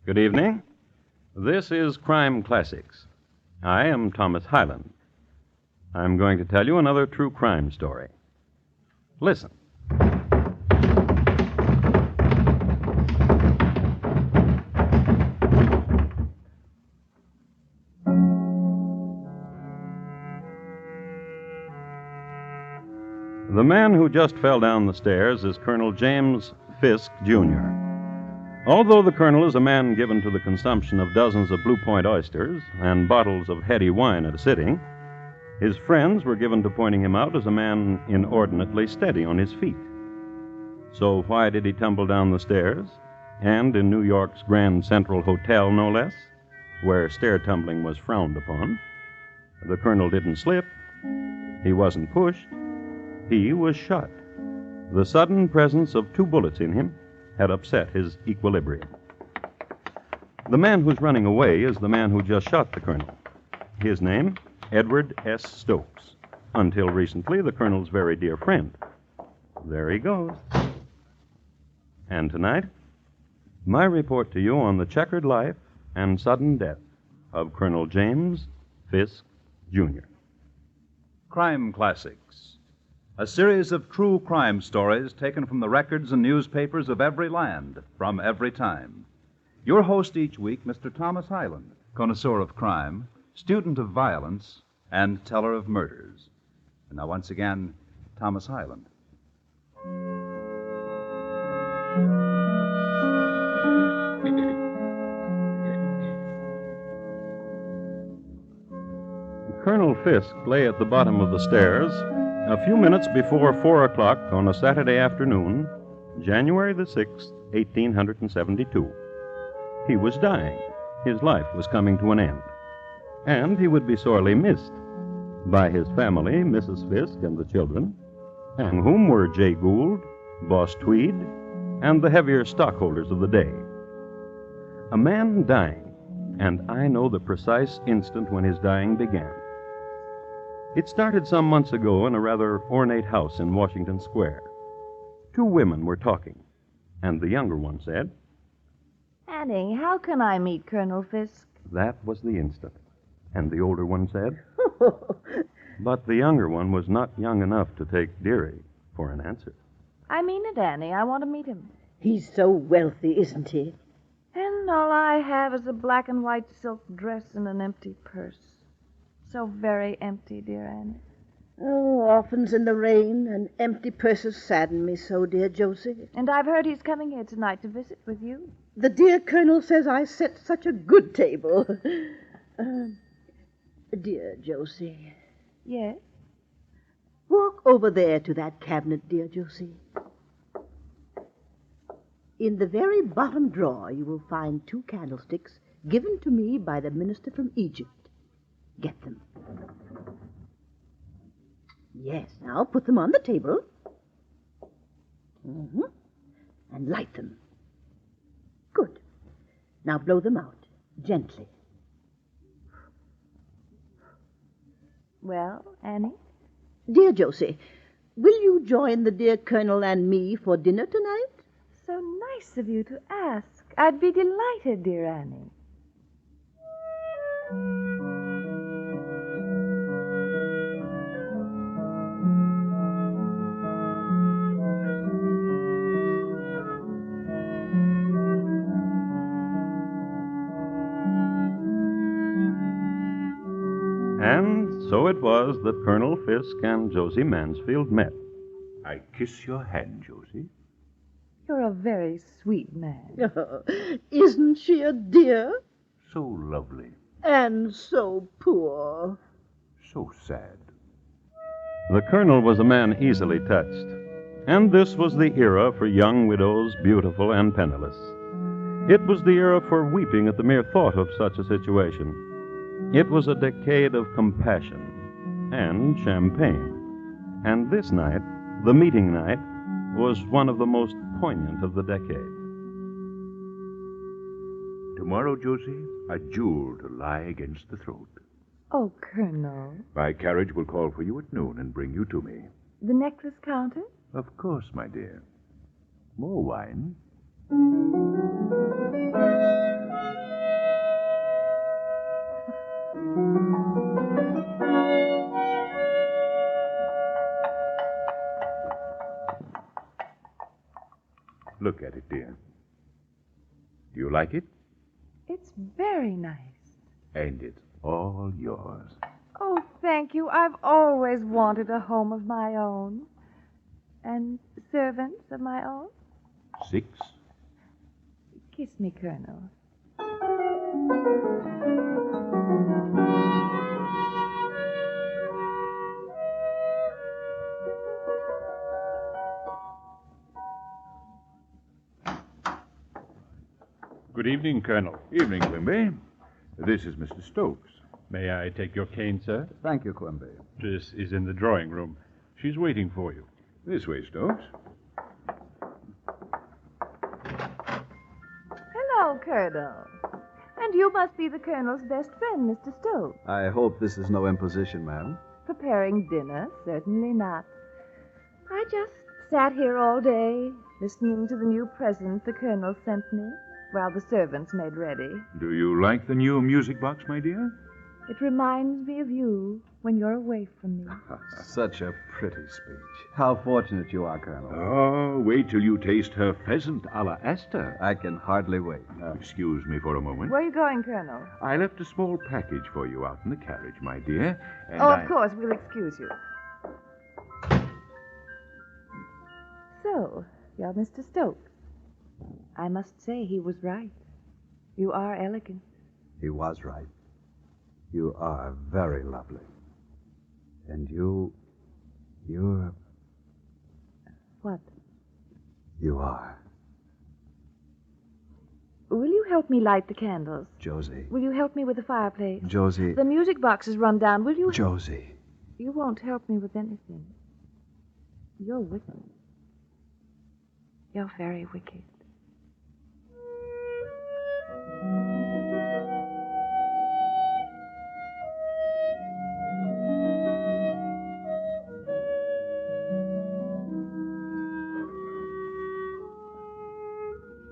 Good evening. This is Crime Classics. I am Thomas Hyland. I'm going to tell you another true crime story. Listen. The man who just fell down the stairs is Colonel James Fisk, Jr. Although the colonel is a man given to the consumption of dozens of Blue Point oysters and bottles of heady wine at a sitting, his friends were given to pointing him out as a man inordinately steady on his feet. So why did he tumble down the stairs, and in New York's Grand Central Hotel, no less, where stair tumbling was frowned upon? The colonel didn't slip. He wasn't pushed. He was shot. The sudden presence of 2 bullets in him had upset his equilibrium. The man who's running away is the man who just shot the colonel. His name, Edward S. Stokes. Until recently, the colonel's very dear friend. There he goes. And tonight, my report to you on the checkered life and sudden death of Colonel James Fisk, Jr. Crime Classics, a series of true crime stories taken from the records and newspapers of every land, from every time. Your host each week, Mr. Thomas Hyland, connoisseur of crime, student of violence, and teller of murders. And now, once again, Thomas Hyland. Colonel Fisk lay at the bottom of the stairs a few minutes before 4 o'clock on a Saturday afternoon, January the 6th, 1872. He was dying. His life was coming to an end. And he would be sorely missed by his family, Mrs. Fisk, and the children, among whom were Jay Gould, Boss Tweed, and the heavier stockholders of the day. A man dying, and I know the precise instant when his dying began. It started some months ago in a rather ornate house in Washington Square. 2 women were talking, and the younger one said, Annie, how can I meet Colonel Fisk? That was the instant. And the older one said, But the younger one was not young enough to take Dearie for an answer. I mean it, Annie. I want to meet him. He's so wealthy, isn't he? And all I have is a black and white silk dress and an empty purse. So very empty, dear Annie. Oh, orphans in the rain and empty purses sadden me so, dear Josie. And I've heard he's coming here tonight to visit with you. The dear Colonel says I set such a good table. Dear Josie. Yes? Walk over there to that cabinet, dear Josie. In the very bottom drawer, you will find 2 candlesticks given to me by the minister from Egypt. Get them. Yes, now put them on the table. And light them. Good. Now blow them out, gently. Well, Annie? Dear Josie, will you join the dear Colonel and me for dinner tonight? So nice of you to ask. I'd be delighted, dear Annie. And so it was that Colonel Fisk and Josie Mansfield met. I kiss your hand, Josie. You're a very sweet man. Oh, isn't she a dear? So lovely. And so poor. So sad. The colonel was a man easily touched, and this was the era for young widows, beautiful and penniless. It was the era for weeping at the mere thought of such a situation. It was a decade of compassion and champagne. And this night, the meeting night, was one of the most poignant of the decade. Tomorrow, Josie, a jewel to lie against the throat. Oh, Colonel. My carriage will call for you at noon and bring you to me. The necklace counter? Of course, my dear. More wine? at it, dear. Do you like it? It's very nice. And it's all yours. Oh, thank you. I've always wanted a home of my own. And servants of my own. 6? Kiss me, Colonel. Good evening, Colonel. Evening, Quimby. This is Mr. Stokes. May I take your cane, sir? Thank you, Quimby. This is in the drawing room. She's waiting for you. This way, Stokes. Hello, Colonel. And you must be the Colonel's best friend, Mr. Stokes. I hope this is no imposition, ma'am. Preparing dinner? Certainly not. I just sat here all day, listening to the new present the Colonel sent me, while the servants made ready. Do you like the new music box, my dear? It reminds me of you when you're away from me. Such a pretty speech. How fortunate you are, Colonel. Oh, wait till you taste her pheasant a la Esther. I can hardly wait. Excuse me for a moment. Where are you going, Colonel? I left a small package for you out in the carriage, my dear. And Of course, we'll excuse you. So, you're Mr. Stokes. I must say he was right. You are elegant. He was right. You are very lovely. And you're... What? You are. Will you help me light the candles? Josie. Will you help me with the fireplace? Josie. The music box is run down. Will you... Josie. You won't help me with anything. You're wicked. You're very wicked.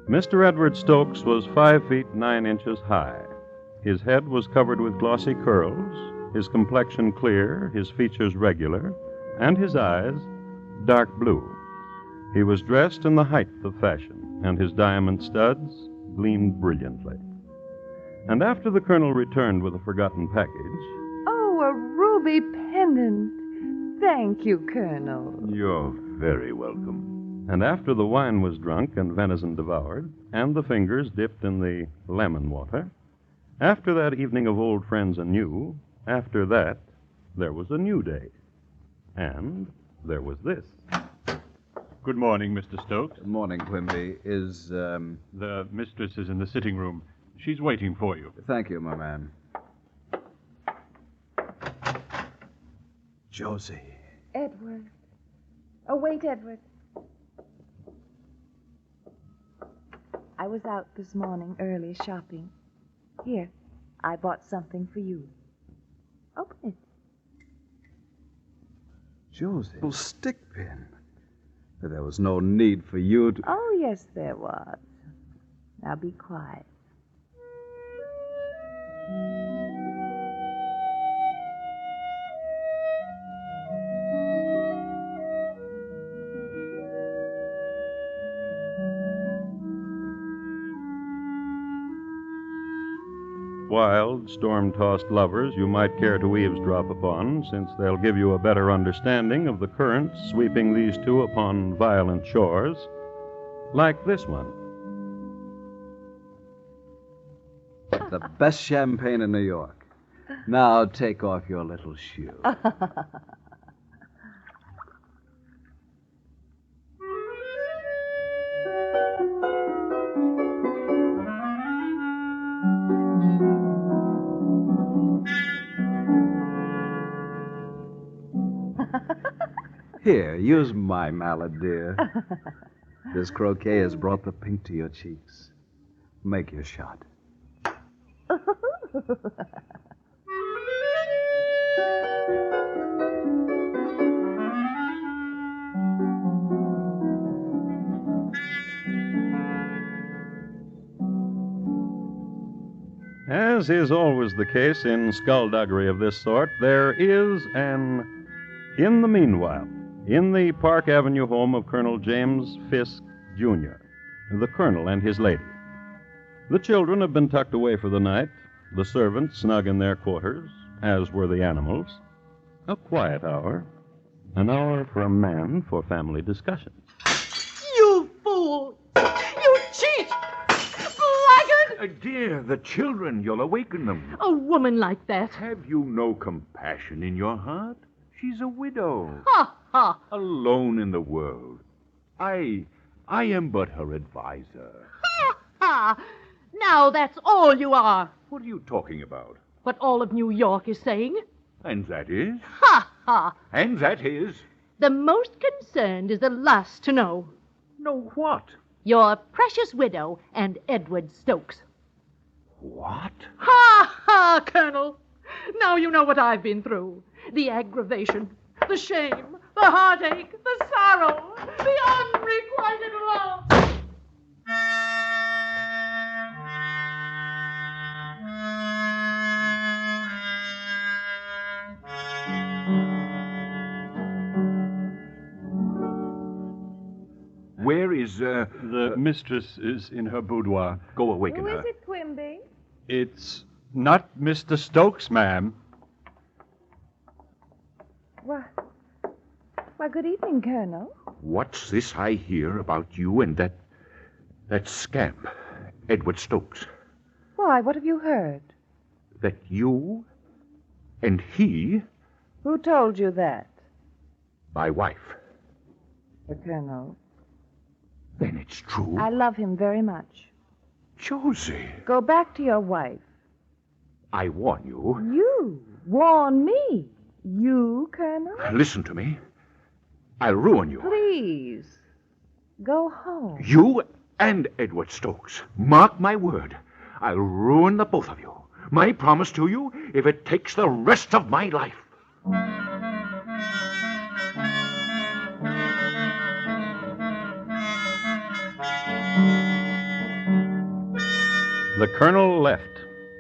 Mr. Edward Stokes was 5 feet 9 inches high. His head was covered with glossy curls, his complexion clear, his features regular, and his eyes dark blue. He was dressed in the height of fashion, and his diamond studs gleamed brilliantly. And after the colonel returned with a forgotten package... Oh, a ruby pendant. Thank you, Colonel. You're very welcome. And after the wine was drunk and venison devoured, and the fingers dipped in the lemon water, after that evening of old friends and new, after that, there was a new day. And there was this. Good morning, Mr. Stokes. Good morning, Quimby. The mistress is in the sitting room. She's waiting for you. Thank you, my man. Josie. Edward. Oh, wait, Edward. I was out this morning early shopping. Here, I bought something for you. Open it. Josie. Oh, stick pin. There was no need for you to... Oh, yes, there was. Now be quiet. Wild, storm-tossed lovers you might care to eavesdrop upon, since they'll give you a better understanding of the currents sweeping these two upon violent shores, like this one. The best champagne in New York. Now take off your little shoe. Here, use my mallet, dear. This croquet has brought the pink to your cheeks. Make your shot. As is always the case in skullduggery of this sort, there is an in the meanwhile in the Park Avenue home of Colonel James Fisk, Jr. the colonel and his lady. The children have been tucked away for the night, the servants snug in their quarters, as were the animals. A quiet hour. An hour for a man for family discussions. You fool! You cheat! Blackguard! Dear, the children, you'll awaken them. A woman like that. Have you no compassion in your heart? She's a widow, Ha, ha! alone in the world. I am but her advisor. Ha, ha! Now that's all you are. What are you talking about? What all of New York is saying. And that is? Ha, ha! And that is? The most concerned is the last to know. Know what? Your precious widow and Edward Stokes. What? Ha, ha, Colonel! Now you know what I've been through. The aggravation, the shame, the heartache, the sorrow, the unrequited love. Where is, The mistress is in her boudoir. Go awaken Who her. is it, Quimby? It's not Mr. Stokes, ma'am. Why, good evening, Colonel. What's this I hear about you and that scamp, Edward Stokes? Why, what have you heard? That you and he, Who told you that? my wife. The Colonel. Then it's true. I love him very much. Josie, Go back to your wife. I warn you. You warn me. You, Colonel? Listen to me. I'll ruin you. Please. Go home. You and Edward Stokes. Mark my word. I'll ruin the both of you. My promise to you, if it takes the rest of my life. The colonel left.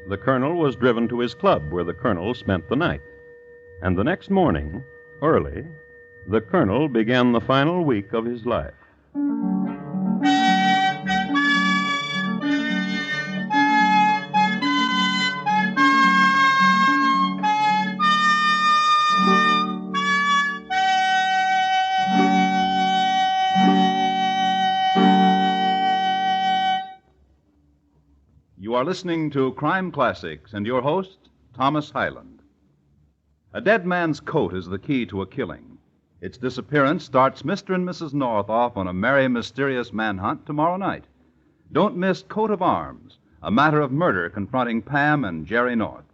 The colonel was driven to his club, where the colonel spent the night. And the next morning, early, the colonel began the final week of his life. You are listening to Crime Classics and your host, Thomas Hyland. A dead man's coat is the key to a killing. Its disappearance starts Mr. and Mrs. North off on a merry, mysterious manhunt tomorrow night. Don't miss Coat of Arms, a matter of murder confronting Pam and Jerry North.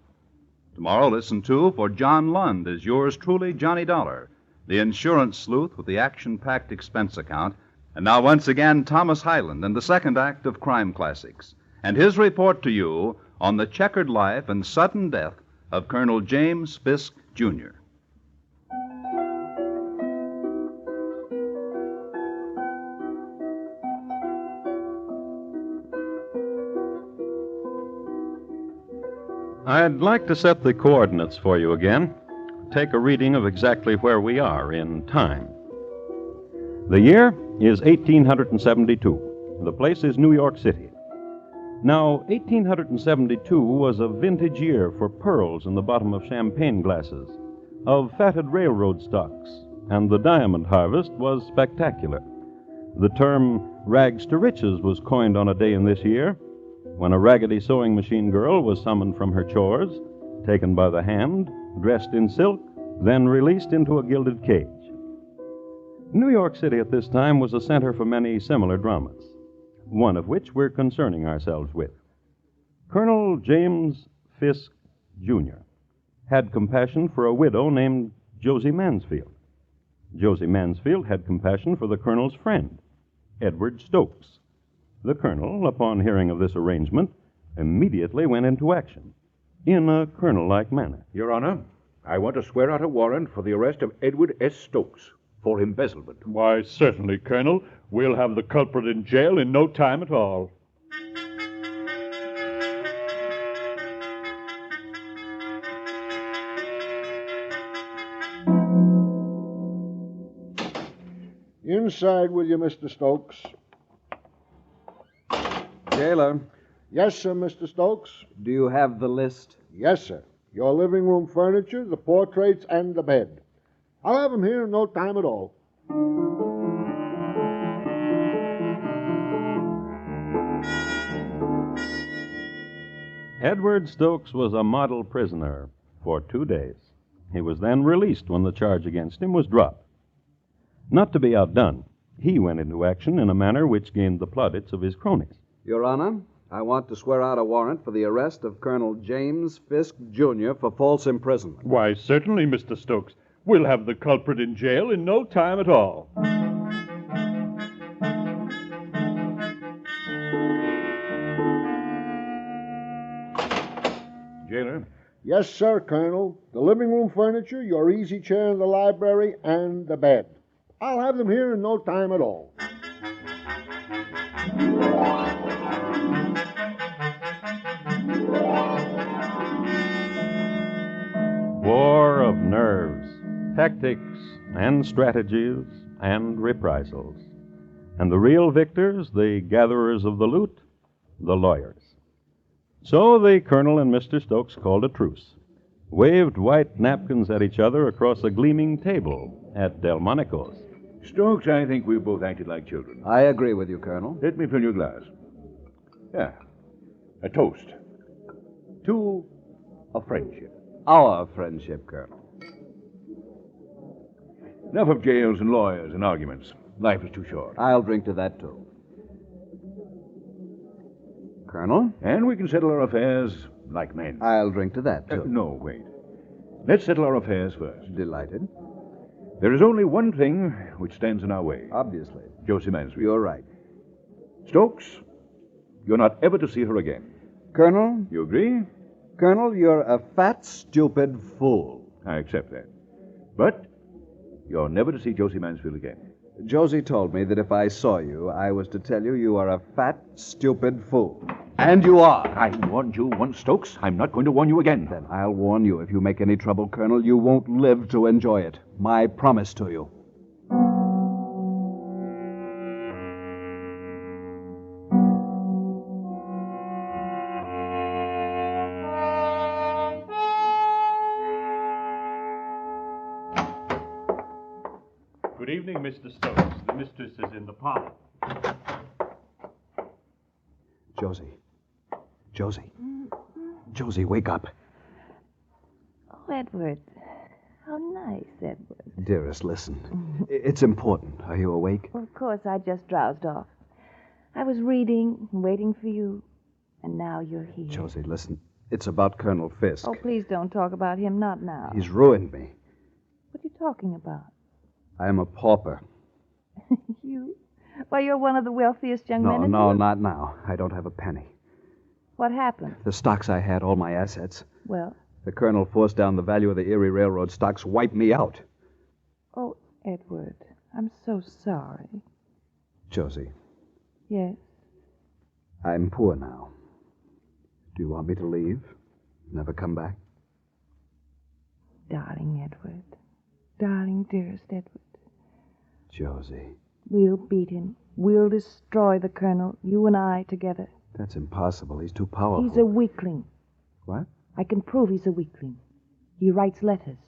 Tomorrow, listen to For John Lund as yours truly, Johnny Dollar, the insurance sleuth with the action-packed expense account. And now, once again, Thomas Hyland and the second act of Crime Classics, and his report to you on the checkered life and sudden death of Colonel James Fisk, Jr. I'd like to set the coordinates for you again. Take a reading of exactly where we are in time. The year is 1872. The place is New York City. Now, 1872 was a vintage year for pearls in the bottom of champagne glasses, of fatted railroad stocks, and the diamond harvest was spectacular. The term rags to riches was coined on a day in this year, when a raggedy sewing machine girl was summoned from her chores, taken by the hand, dressed in silk, then released into a gilded cage. New York City at this time was a center for many similar dramas, one of which we're concerning ourselves with. Colonel James Fisk, Jr. had compassion for a widow named Josie Mansfield. Josie Mansfield had compassion for the colonel's friend, Edward Stokes. The colonel, upon hearing of this arrangement, immediately went into action, in a colonel-like manner. Your Honor, I want to swear out a warrant for the arrest of Edward S. Stokes for embezzlement. Why, certainly, Colonel. We'll have the culprit in jail in no time at all. Inside with you, Mr. Stokes. Jailer, Yes, sir, Mr. Stokes. do you have the list? Yes, sir. Your living room furniture, the portraits, and the bed. I'll have 'em here in no time at all. Edward Stokes was a model prisoner for 2 days. He was then released when the charge against him was dropped. Not to be outdone, he went into action in a manner which gained the plaudits of his cronies. Your Honor, I want to swear out a warrant for the arrest of Colonel James Fisk, Jr. for false imprisonment. Why, certainly, Mr. Stokes. We'll have the culprit in jail in no time at all. Jailer, Yes, sir, Colonel. The living room furniture, your easy chair in the library, and the bed. I'll have them here in no time at all. War of nerves, tactics, and strategies, and reprisals. And the real victors, the gatherers of the loot, the lawyers. So the Colonel and Mr. Stokes called a truce, waved white napkins at each other across a gleaming table at Delmonico's. Stokes, I think we both acted like children. I agree with you, Colonel. Let me fill your glass. Yeah. A toast. To a friendship. Our friendship, Colonel. Enough of jails and lawyers and arguments. Life is too short. I'll drink to that, too. Colonel? And we can settle our affairs like men. I'll drink to that, too. No, wait. Let's settle our affairs first. Delighted. There is only one thing which stands in our way. Obviously. Josie Mansfield. You're right. Stokes, you're not ever to see her again. Colonel? You agree? Colonel, you're a fat, stupid fool. I accept that. But you're never to see Josie Mansfield again. Josie told me that if I saw you, I was to tell you you are a fat, stupid fool. And you are. I warned you once, Stokes. I'm not going to warn you again. Then I'll warn you, if you make any trouble, Colonel, you won't live to enjoy it. My promise to you. Good evening, Mr. Stokes. The mistress is in the parlor. Josie. Josie. Josie, wake up. Oh, Edward. How nice, Edward. Dearest, listen. It's important. Are you awake? Well, of course, I just drowsed off. I was reading, waiting for you, and now you're here. Josie, listen. It's about Colonel Fisk. Oh, please don't talk about him. Not now. He's ruined me. What are you talking about? I'm a pauper. You? Why, you're one of the wealthiest young men in the No, world. not now. I don't have a penny. What happened? The stocks I had, all my assets. Well, The Colonel forced down the value of the Erie Railroad stocks, wiped me out. oh, Edward, I'm so sorry. Josie, Yes. I'm poor now. Do you want me to leave? Never come back? Darling Edward. Darling, dearest Edward. Josie, We'll beat him. We'll destroy the Colonel, you and I together. that's impossible. He's too powerful. He's a weakling. What? I can prove he's a weakling. He writes letters.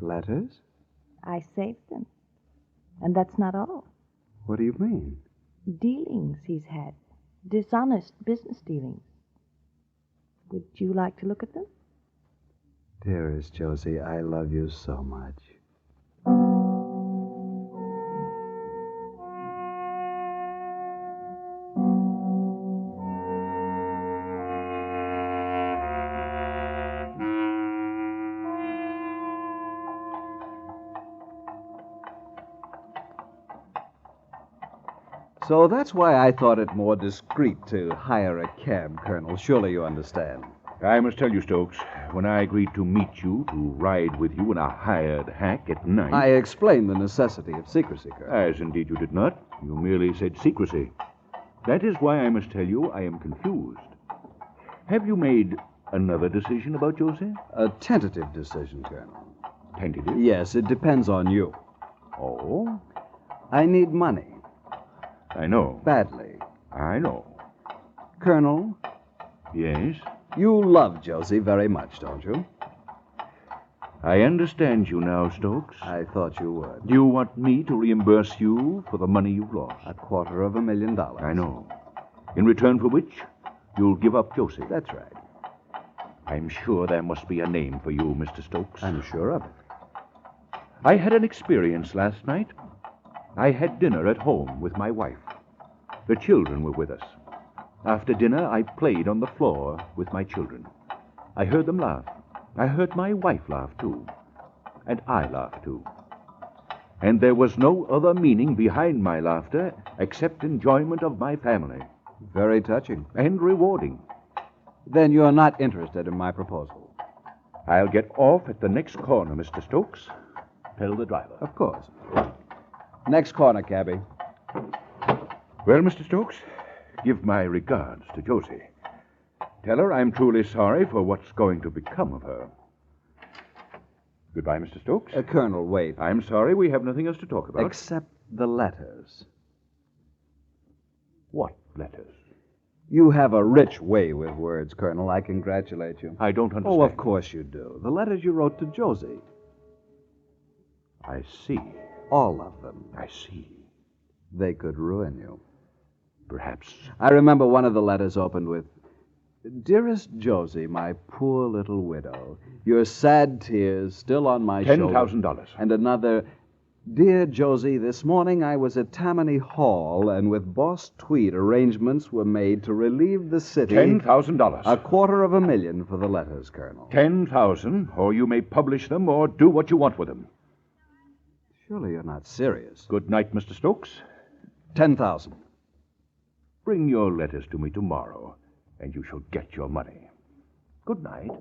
Letters? I saved them. And that's not all. What do you mean? Dealings he's had. Dishonest business dealings. Would you like to look at them? Dearest Josie, I love you so much. So that's why I thought it more discreet to hire a cab, Colonel. Surely you understand. I must tell you, Stokes, when I agreed to meet you, to ride with you in a hired hack at night... I explained the necessity of secrecy, Colonel. As indeed you did not. You merely said secrecy. That is why I must tell you I am confused. Have you made another decision about Josie? A tentative decision, Colonel. Tentative? Yes, it depends on you. Oh? I need money. I know. Badly. I know. Colonel, Yes? you love Josie very much, don't you? I understand you now, Stokes. I thought you would. You want me to reimburse you for the money you've lost? $250,000. I know. In return for which, you'll give up Josie. That's right. I'm sure there must be a name for you, Mr. Stokes. I'm sure of it. I had an experience last night. I had dinner at home with my wife. The children were with us. After dinner, I played on the floor with my children. I heard them laugh. I heard my wife laugh, too. And I laughed, too. And there was no other meaning behind my laughter except enjoyment of my family. Very touching. And rewarding. Then you're not interested in my proposal. I'll get off at the next corner, Mr. Stokes. Tell the driver. Of course. Next corner, cabby. Well, Mr. Stokes, give my regards to Josie. Tell her I'm truly sorry for what's going to become of her. Goodbye, Mr. Stokes. Colonel, wait. I'm sorry we have nothing else to talk about. Except the letters. What letters? You have a rich way with words, Colonel. I congratulate you. I don't understand. Oh, of course you do. The letters you wrote to Josie. I see. All of them. I see. They could ruin you. Perhaps. I remember one of the letters opened with, "Dearest Josie, my poor little widow, your sad tears still on my shoulder." $10,000. And another, "Dear Josie, this morning I was at Tammany Hall, and with Boss Tweed arrangements were made to relieve the city." $10,000. $250,000 for the letters, Colonel. 10,000, or you may publish them or do what you want with them. Surely you're not serious. Good night, Mr. Stokes. 10,000. Bring your letters to me tomorrow, and you shall get your money. Good night.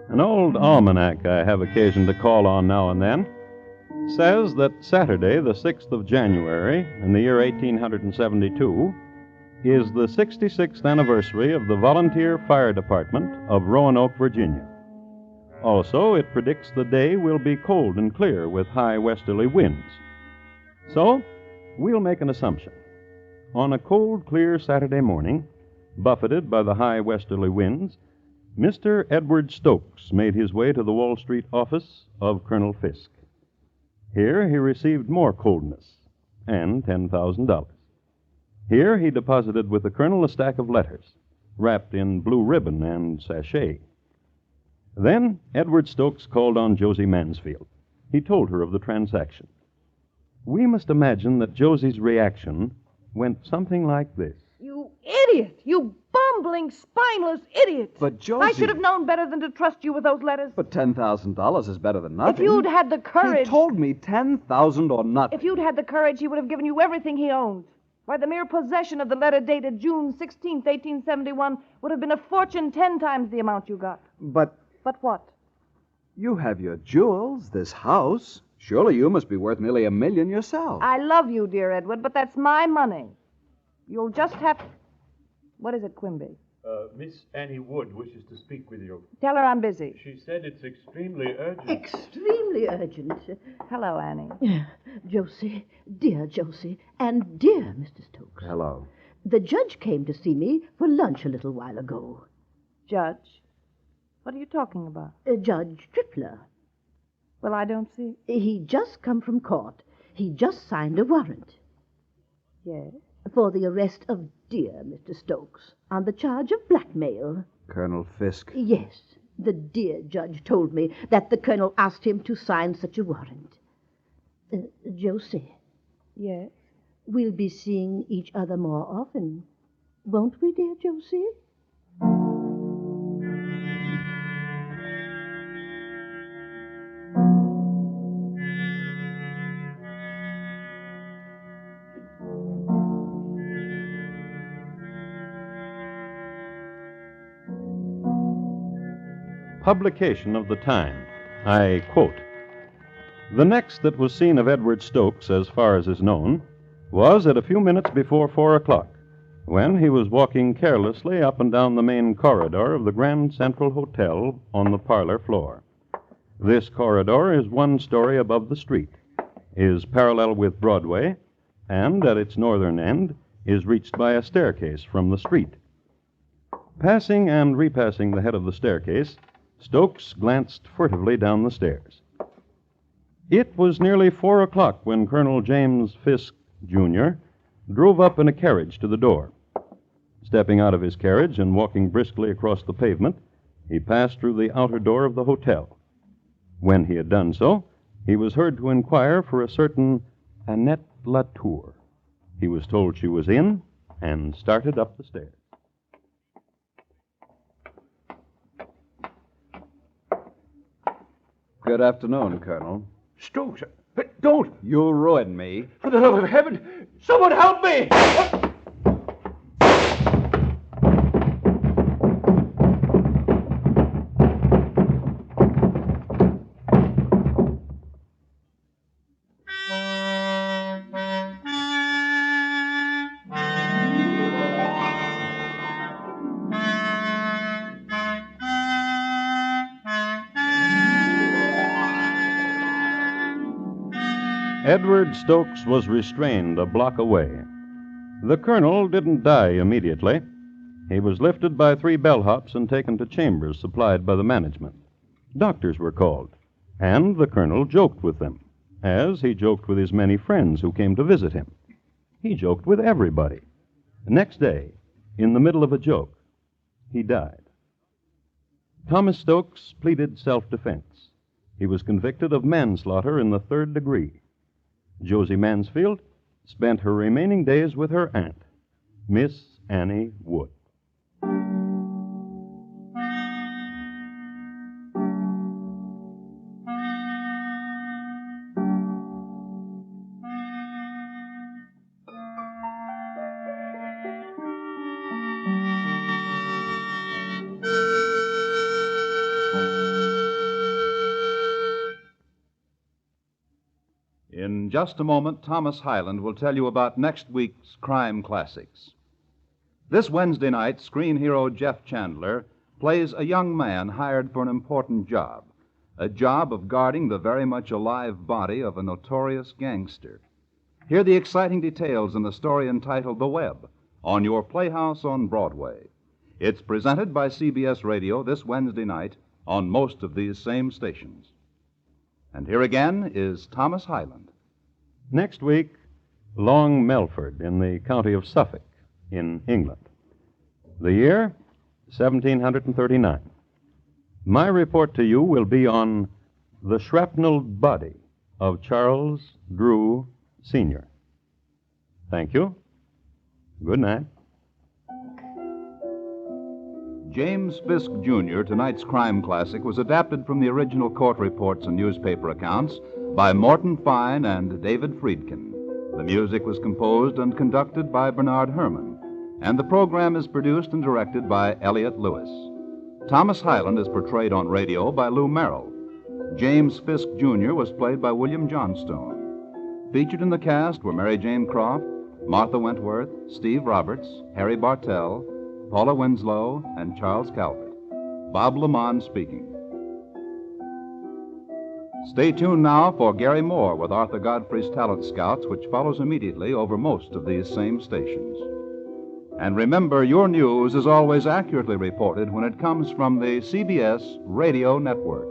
An old almanac I have occasion to call on now and then says that Saturday, the 6th of January, in the year 1872, is the 66th anniversary of the Volunteer Fire Department of Roanoke, Virginia. Also, it predicts the day will be cold and clear with high westerly winds. So, we'll make an assumption. On a cold, clear Saturday morning, buffeted by the high westerly winds, Mr. Edward Stokes made his way to the Wall Street office of Colonel Fisk. Here he received more coldness and $10,000. Here he deposited with the colonel a stack of letters, wrapped in blue ribbon and sachet. Then Edward Stokes called on Josie Mansfield. He told her of the transaction. We must imagine that Josie's reaction went something like this. You idiot! You bumbling, spineless idiot! But Josie... I should have known better than to trust you with those letters. But $10,000 is better than nothing. If you'd had the courage... He told me 10,000 or nothing. If you'd had the courage, he would have given you everything he owned. Why, the mere possession of the letter dated June 16th, 1871 would have been a fortune 10 times the amount you got. But... But what? You have your jewels, this house. Surely you must be worth nearly $1 million yourself. I love you, dear Edward, but that's my money. You'll just have... What is it, Quimby? Miss Annie Wood wishes to speak with you. Tell her I'm busy. She said it's extremely urgent. Extremely urgent. Hello, Annie. Josie, dear Josie, and dear Mr. Stokes. Hello. The judge came to see me for lunch a little while ago. Judge? What are you talking about? Judge Tripler. Well, I don't see... He just come from court. He just signed a warrant. Yes? For the arrest of dear Mr. Stokes on the charge of blackmail. Colonel Fisk. Yes, the dear judge told me that the colonel asked him to sign such a warrant. Josie. Yes? We'll be seeing each other more often, won't we, dear Josie? Publication of the time. I quote, "The next that was seen of Edward Stokes, as far as is known, was at a few minutes before 4 o'clock, when he was walking carelessly up and down the main corridor of the Grand Central Hotel on the parlor floor. This corridor is 1 story above the street, is parallel with Broadway, and at its northern end is reached by a staircase from the street. Passing and repassing the head of the staircase, Stokes glanced furtively down the stairs. It was nearly 4 o'clock when Colonel James Fisk, Jr., drove up in a carriage to the door. Stepping out of his carriage and walking briskly across the pavement, he passed through the outer door of the hotel. When he had done so, he was heard to inquire for a certain Annette Latour. He was told she was in and started up the stairs. Good afternoon, Colonel. Stokes, don't! You ruined me. For the love of heaven, someone help me! Edward Stokes was restrained a block away. The colonel didn't die immediately. He was lifted by 3 bellhops and taken to chambers supplied by the management. Doctors were called, and the colonel joked with them, as he joked with his many friends who came to visit him. He joked with everybody. The next day, in the middle of a joke, he died. Thomas Stokes pleaded self-defense. He was convicted of manslaughter in the 3rd degree. Josie Mansfield spent her remaining days with her aunt, Miss Annie Wood. In just a moment, Thomas Hyland will tell you about next week's Crime Classics. This Wednesday night, screen hero Jeff Chandler plays a young man hired for an important job, a job of guarding the very much alive body of a notorious gangster. Hear the exciting details in the story entitled The Web on your Playhouse on Broadway. It's presented by CBS Radio this Wednesday night on most of these same stations. And here again is Thomas Hyland. Next week, Long Melford in the county of Suffolk in England. The year, 1739. My report to you will be on the shrapnelled body of Charles Drew, Sr. Thank you. Good night. James Fisk, Jr., tonight's crime classic, was adapted from the original court reports and newspaper accounts by Morton Fine and David Friedkin. The music was composed and conducted by Bernard Herrmann, and the program is produced and directed by Elliott Lewis. Thomas Hyland is portrayed on radio by Lou Merrill. James Fisk, Jr. was played by William Johnstone. Featured in the cast were Mary Jane Croft, Martha Wentworth, Steve Roberts, Harry Bartell, Paula Winslow, and Charles Calvert. Bob Lamont speaking. Stay tuned now for Gary Moore with Arthur Godfrey's Talent Scouts, which follows immediately over most of these same stations. And remember, your news is always accurately reported when it comes from the CBS Radio Network.